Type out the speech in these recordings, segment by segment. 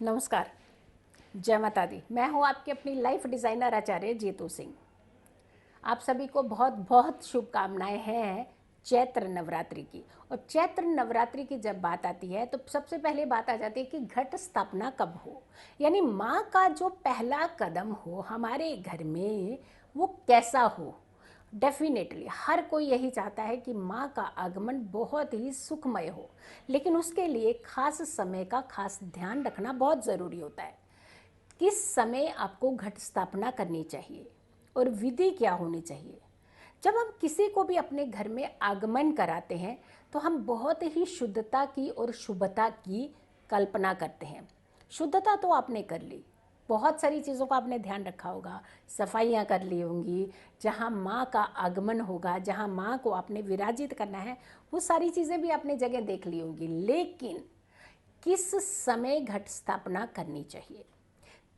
नमस्कार। जय माता दी। मैं हूँ आपकी अपनी लाइफ डिज़ाइनर आचार्य जीतू सिंह। आप सभी को बहुत बहुत शुभकामनाएं हैं चैत्र नवरात्रि की। और चैत्र नवरात्रि की जब बात आती है तो सबसे पहले बात आ जाती है कि घट स्थापना कब हो, यानी माँ का जो पहला कदम हो हमारे घर में वो कैसा हो। डेफिनेटली हर कोई यही चाहता है कि माँ का आगमन बहुत ही सुखमय हो, लेकिन उसके लिए खास समय का खास ध्यान रखना बहुत ज़रूरी होता है। किस समय आपको घट स्थापना करनी चाहिए और विधि क्या होनी चाहिए। जब हम किसी को भी अपने घर में आगमन कराते हैं तो हम बहुत ही शुद्धता की और शुभता की कल्पना करते हैं। शुद्धता तो आपने कर ली, बहुत सारी चीज़ों का आपने ध्यान रखा होगा, सफाइयाँ कर ली होंगी, जहाँ माँ का आगमन होगा, जहाँ माँ को आपने विराजित करना है, वो सारी चीज़ें भी आपने जगह देख ली होंगी। लेकिन किस समय घट स्थापना करनी चाहिए।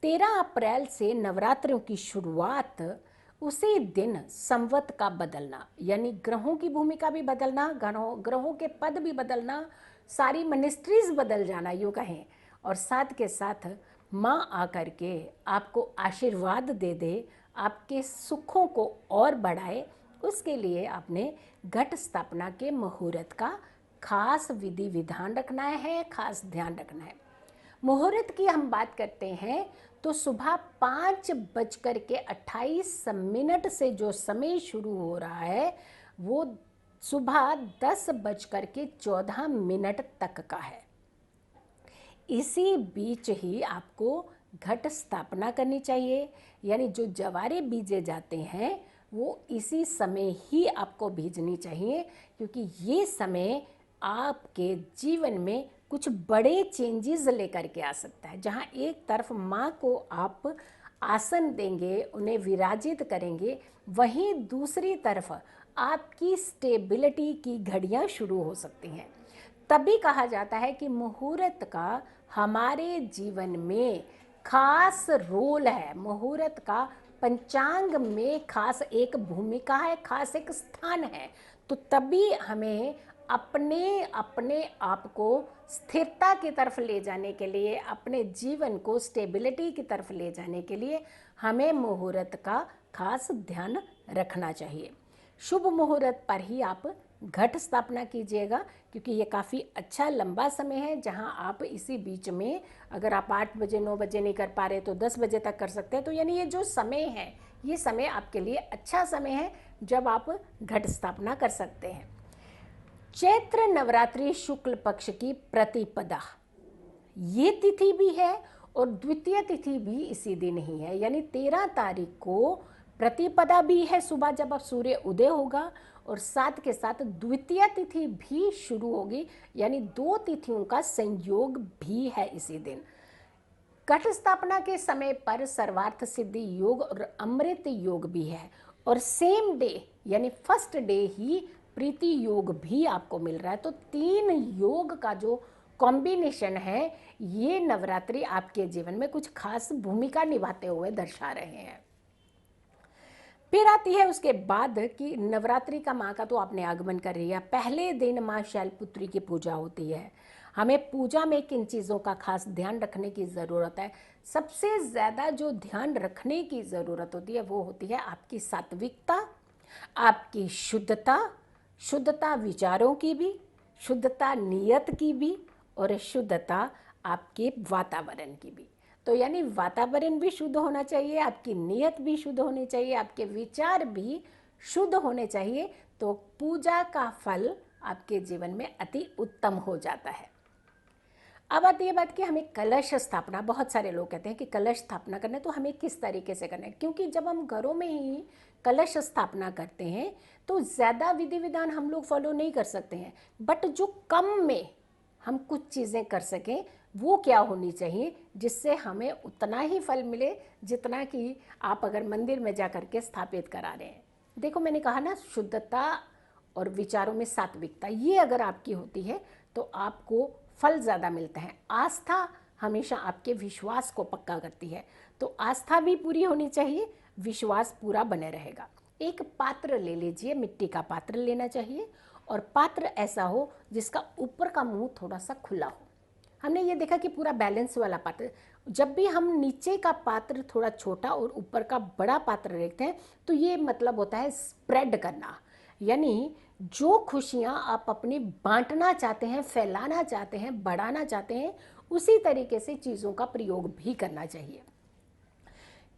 13 अप्रैल से नवरात्रों की शुरुआत, उसी दिन संवत का बदलना, यानी ग्रहों की भूमिका भी बदलना, ग्रहों के पद भी बदलना, सारी मिनिस्ट्रीज बदल जाना यूँ कहें, और साथ के साथ माँ आकर के आपको आशीर्वाद दे दे, आपके सुखों को और बढ़ाए, उसके लिए आपने घट स्थापना के मुहूर्त का खास विधि विधान रखना है, खास ध्यान रखना है। मुहूर्त की हम बात करते हैं तो सुबह 5:28 से जो समय शुरू हो रहा है वो सुबह 10:14 तक का है। इसी बीच ही आपको घट स्थापना करनी चाहिए, यानी जो जवारे बीजे जाते हैं वो इसी समय ही आपको बीजनी चाहिए, क्योंकि ये समय आपके जीवन में कुछ बड़े चेंजेस लेकर के आ सकता है। जहाँ एक तरफ माँ को आप आसन देंगे, उन्हें विराजित करेंगे, वहीं दूसरी तरफ आपकी स्टेबिलिटी की घड़ियाँ शुरू हो सकती हैं। तभी कहा जाता है कि मुहूर्त का हमारे जीवन में खास रोल है। मुहूर्त का पंचांग में खास एक भूमिका है, खास एक स्थान है। तो तभी हमें अपने अपने आप को स्थिरता की तरफ ले जाने के लिए, अपने जीवन को स्टेबिलिटी की तरफ ले जाने के लिए हमें मुहूर्त का खास ध्यान रखना चाहिए। शुभ मुहूर्त पर ही आप घट स्थापना कीजिएगा, क्योंकि ये काफ़ी अच्छा लंबा समय है, जहां आप इसी बीच में अगर आप 8 बजे 9 बजे नहीं कर पा रहे तो 10 बजे तक कर सकते हैं। तो यानी ये जो समय है, ये समय आपके लिए अच्छा समय है जब आप घट स्थापना कर सकते हैं। चैत्र नवरात्रि शुक्ल पक्ष की प्रतिपदा ये तिथि भी है और द्वितीय तिथि भी इसी दिन ही है, यानी 13 तारीख को प्रतिपदा भी है सुबह जब अब सूर्य उदय होगा, और साथ के साथ द्वितीय तिथि भी शुरू होगी, यानी 2 तिथियों का संयोग भी है इसी दिन। घट स्थापना के समय पर सर्वार्थ सिद्धि योग और अमृत योग भी है, और सेम डे यानी फर्स्ट डे ही प्रीति योग भी आपको मिल रहा है। तो 3 योग का जो कॉम्बिनेशन है, ये नवरात्रि आपके जीवन में कुछ खास भूमिका निभाते हुए दर्शा रहे हैं। फिर आती है उसके बाद कि नवरात्रि का माँ का तो आपने आगमन कर रही है। पहले दिन माँ शैलपुत्री की पूजा होती है। हमें पूजा में किन चीज़ों का खास ध्यान रखने की ज़रूरत है। सबसे ज़्यादा जो ध्यान रखने की ज़रूरत होती है वो होती है आपकी सात्विकता, आपकी शुद्धता, शुद्धता विचारों की भी, शुद्धता नियत की भी, और शुद्धता आपके वातावरण की भी। तो यानी वातावरण भी शुद्ध होना चाहिए, आपकी नियत भी शुद्ध होनी चाहिए, आपके विचार भी शुद्ध होने चाहिए, तो पूजा का फल आपके जीवन में अति उत्तम हो जाता है। अब आती है बात कि हमें कलश स्थापना, बहुत सारे लोग कहते हैं कि कलश स्थापना करना है तो हमें किस तरीके से करना है, क्योंकि जब हम घरों में ही कलश स्थापना करते हैं तो ज़्यादा विधि विधान हम लोग फॉलो नहीं कर सकते हैं, बट जो कम में हम कुछ चीज़ें कर सकें वो क्या होनी चाहिए, जिससे हमें उतना ही फल मिले जितना कि आप अगर मंदिर में जा कर के स्थापित करा रहे हैं। देखो मैंने कहा ना, शुद्धता और विचारों में सात्विकता, ये अगर आपकी होती है तो आपको फल ज़्यादा मिलते हैं। आस्था हमेशा आपके विश्वास को पक्का करती है, तो आस्था भी पूरी होनी चाहिए, विश्वास पूरा बने रहेगा। एक पात्र ले लीजिए, मिट्टी का पात्र लेना चाहिए, और पात्र ऐसा हो जिसका ऊपर का मुंह थोड़ा सा खुला हो। हमने ये देखा कि पूरा बैलेंस वाला पात्र, जब भी हम नीचे का पात्र थोड़ा छोटा और ऊपर का बड़ा पात्र रखते हैं तो ये मतलब होता है स्प्रेड करना, यानी जो खुशियाँ आप अपनी बांटना चाहते हैं, फैलाना चाहते हैं, बढ़ाना चाहते हैं, उसी तरीके से चीज़ों का प्रयोग भी करना चाहिए।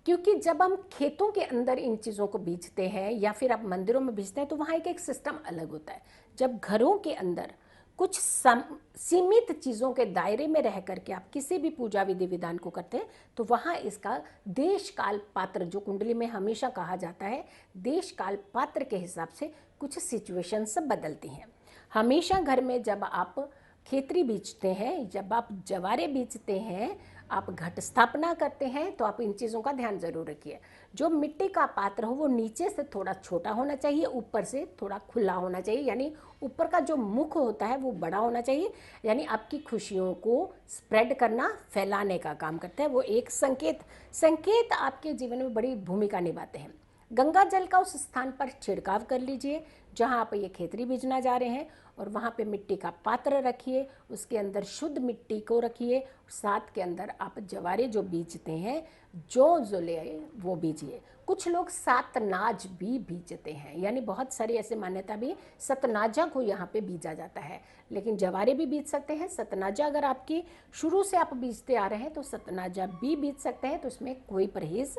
क्योंकि जब हम खेतों के अंदर इन चीज़ों को बीजते हैं या फिर आप मंदिरों में बीजते हैं तो वहाँ एक सिस्टम अलग होता है। जब घरों के अंदर कुछ सीमित चीज़ों के दायरे में रह करके आप किसी भी पूजा विधि विधान को करते हैं तो वहाँ इसका देश काल पात्र, जो कुंडली में हमेशा कहा जाता है, देश काल पात्र के हिसाब से कुछ सिचुएशंस बदलती हैं। हमेशा घर में जब आप खेतरी बीजते हैं, जब आप जवारे बीजते हैं, आप घट स्थापना करते हैं तो आप इन चीज़ों का ध्यान जरूर रखिए। जो मिट्टी का पात्र हो वो नीचे से थोड़ा छोटा होना चाहिए, ऊपर से थोड़ा खुला होना चाहिए, यानी ऊपर का जो मुख होता है वो बड़ा होना चाहिए, यानी आपकी खुशियों को स्प्रेड करना, फैलाने का काम करता है। वो एक संकेत आपके जीवन में बड़ी भूमिका निभाते हैं। गंगा जल का उस स्थान पर छिड़काव कर लीजिए जहाँ आप ये खेतरी बीजना जा रहे हैं, और वहाँ पे मिट्टी का पात्र रखिए, उसके अंदर शुद्ध मिट्टी को रखिए, साथ के अंदर आप जवारे जो बीजते हैं, जो ले वो बीजिए। कुछ लोग सतनाज भी बीजते हैं, यानी बहुत सारी ऐसे मान्यता भी सतनाजा को यहाँ पे बीजा जाता है, लेकिन जवारे भी बीज सकते हैं। सतनाजा अगर आपकी शुरू से आप बीजते आ रहे हैं तो सतनाजा भी बीज सकते हैं, तो इसमें कोई परहेज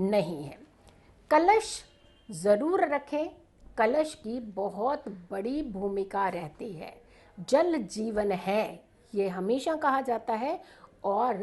नहीं है। कलश ज़रूर रखें, कलश की बहुत बड़ी भूमिका रहती है। जल जीवन है, ये हमेशा कहा जाता है, और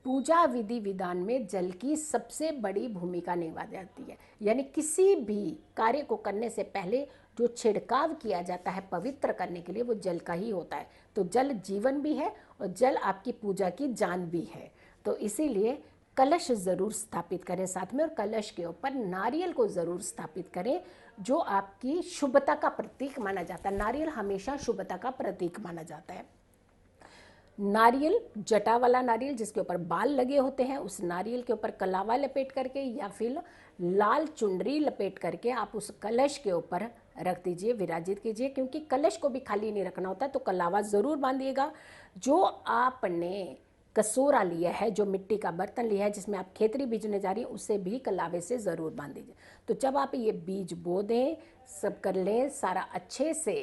पूजा विधि विधान में जल की सबसे बड़ी भूमिका निभा जाती है। यानी किसी भी कार्य को करने से पहले जो छिड़काव किया जाता है पवित्र करने के लिए, वो जल का ही होता है। तो जल जीवन भी है और जल आपकी पूजा की जान भी है। तो इसीलिए कलश ज़रूर स्थापित करें साथ में, और कलश के ऊपर नारियल को ज़रूर स्थापित करें, जो आपकी शुभता का प्रतीक माना जाता है। नारियल हमेशा शुभता का प्रतीक माना जाता है। नारियल, जटा वाला नारियल जिसके ऊपर बाल लगे होते हैं, उस नारियल के ऊपर कलावा लपेट करके या फिर लाल चुनरी लपेट करके आप उस कलश के ऊपर रख दीजिए, विराजित कीजिए। क्योंकि कलश को भी खाली नहीं रखना होता है, तो कलावा ज़रूर बांधिएगा। जो आपने कसोरा लिया है, जो मिट्टी का बर्तन लिया है जिसमें आप खेतरी बीजने जा रही हैं, उसे भी कलावे से ज़रूर बांध दीजिए। तो जब आप ये बीज बो दें, सब कर लें, सारा अच्छे से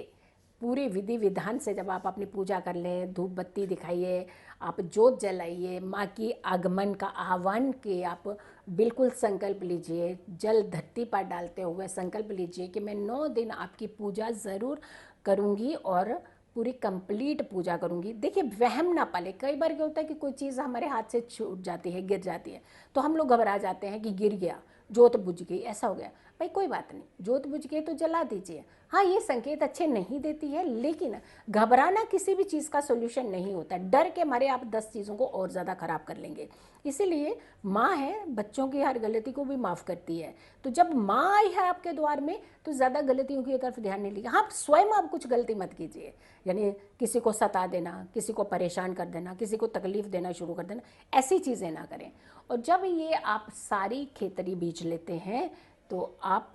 पूरी विधि विधान से जब आप अपनी पूजा कर लें, धूप बत्ती दिखाइए, आप जोत जलाइए, माँ की आगमन का आह्वान के आप बिल्कुल संकल्प लीजिए। जल धरती पर डालते हुए संकल्प लीजिए कि मैं 9 दिन आपकी पूजा ज़रूर करूँगी और पूरी कंप्लीट पूजा करूँगी। देखिए, वहम ना पाले। कई बार क्या होता है कि कोई चीज़ हमारे हाथ से छूट जाती है, गिर जाती है, तो हम लोग घबरा जाते हैं कि गिर गया, जोत बुझ गई, ऐसा हो गया। भाई कोई बात नहीं, जोत बुझ गई तो जला दीजिए। हाँ, ये संकेत अच्छे नहीं देती है, लेकिन घबराना किसी भी चीज़ का सोल्यूशन नहीं होता। डर के मारे आप 10 चीज़ों को और ज़्यादा खराब कर लेंगे। इसीलिए माँ है, बच्चों की हर गलती को भी माफ़ करती है। तो जब माँ आई है आपके द्वार में तो ज़्यादा गलतियों की तरफ ध्यान नहीं लीजिए। हाँ, स्वयं आप कुछ गलती मत कीजिए, यानी किसी को सता देना, किसी को परेशान कर देना, किसी को तकलीफ़ देना शुरू कर देना, ऐसी चीज़ें ना करें। और जब ये आप सारी खेतरी बीज लेते हैं तो आप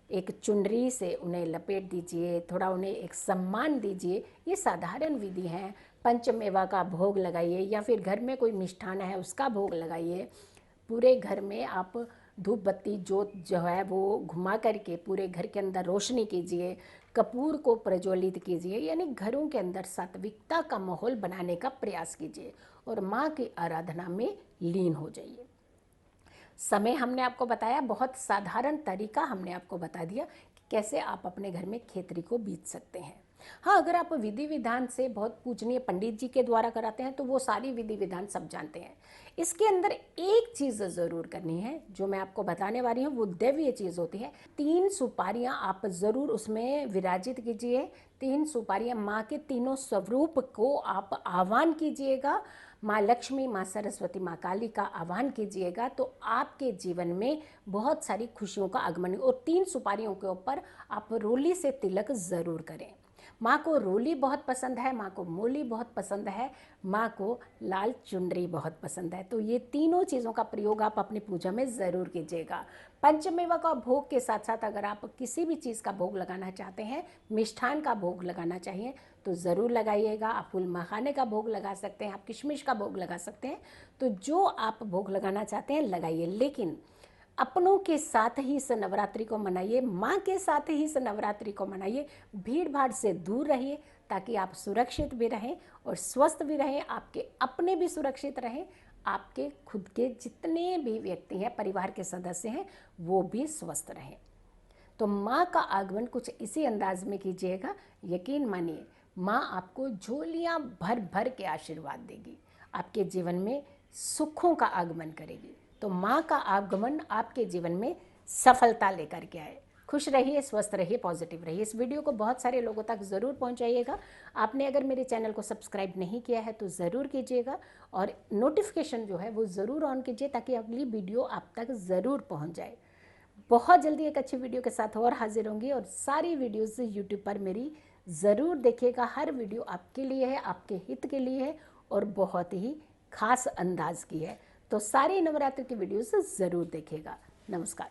एक चुनरी से उन्हें लपेट दीजिए, थोड़ा उन्हें एक सम्मान दीजिए। ये साधारण विधि है। पंचमेवा का भोग लगाइए या फिर घर में कोई मिष्ठान है उसका भोग लगाइए। पूरे घर में आप धूप बत्ती जोत जो है वो घुमा करके पूरे घर के अंदर रोशनी कीजिए, कपूर को प्रज्वलित कीजिए, यानी घरों के अंदर सात्विकता का माहौल बनाने का प्रयास कीजिए और माँ की आराधना में लीन हो जाइए। समय हमने आपको बताया, बहुत साधारण तरीका हमने आपको बता दिया कि कैसे आप अपने घर में खेतरी को बीज सकते हैं। हाँ, अगर आप विधि विधान से बहुत पूजनीय पंडित जी के द्वारा कराते हैं तो वो सारी विधि विधान सब जानते हैं। इसके अंदर एक चीज़ ज़रूर करनी है जो मैं आपको बताने वाली हूँ, वो दैवीय चीज़ होती है। 3 सुपारियाँ आप ज़रूर उसमें विराजित कीजिए। 3 सुपारियाँ, माँ के तीनों स्वरूप को आप आह्वान कीजिएगा। माँ लक्ष्मी, माँ सरस्वती, माँ काली का आह्वान कीजिएगा तो आपके जीवन में बहुत सारी खुशियों का आगमन। और 3 सुपारियों के ऊपर आप रोली से तिलक ज़रूर करें। माँ को रोली बहुत पसंद है, माँ को मोली बहुत पसंद है, माँ को लाल चुनरी बहुत पसंद है। तो ये तीनों चीज़ों का प्रयोग आप अपनी पूजा में ज़रूर कीजिएगा। पंचमेवा का भोग के साथ साथ अगर आप किसी भी चीज़ का भोग लगाना चाहते हैं, मिष्ठान का भोग लगाना चाहिए तो ज़रूर लगाइएगा। आप फूल मखाने का भोग लगा सकते हैं, आप किशमिश का भोग लगा सकते हैं। तो जो आप भोग लगाना चाहते हैं लगाइए, लेकिन अपनों के साथ ही इस नवरात्रि को मनाइए, माँ के साथ ही इस नवरात्रि को मनाइए। भीड़ भाड़ से दूर रहिए ताकि आप सुरक्षित भी रहें और स्वस्थ भी रहें, आपके अपने भी सुरक्षित रहें, आपके खुद के जितने भी व्यक्ति हैं, परिवार के सदस्य हैं, वो भी स्वस्थ रहें। तो माँ का आगमन कुछ इसी अंदाज में कीजिएगा। यकीन मानिए, माँ आपको झोलियाँ भर भर के आशीर्वाद देगी, आपके जीवन में सुखों का आगमन करेगी। तो माँ का आगमन आपके जीवन में सफलता लेकर के आए। खुश रहिए, स्वस्थ रहिए, पॉजिटिव रहिए। इस वीडियो को बहुत सारे लोगों तक ज़रूर पहुंचाइएगा। आपने अगर मेरे चैनल को सब्सक्राइब नहीं किया है तो ज़रूर कीजिएगा और नोटिफिकेशन जो है वो ज़रूर ऑन कीजिए ताकि अगली वीडियो आप तक ज़रूर पहुंच जाए। बहुत जल्दी एक अच्छी वीडियो के साथ और हाजिर होंगी और सारी वीडियोस यूट्यूब पर मेरी ज़रूर देखिएगा। हर वीडियो आपके लिए है, आपके हित के लिए है और बहुत ही खास अंदाज की है। तो सारी नवरात्रि की वीडियोस ज़रूर देखिएगा। नमस्कार।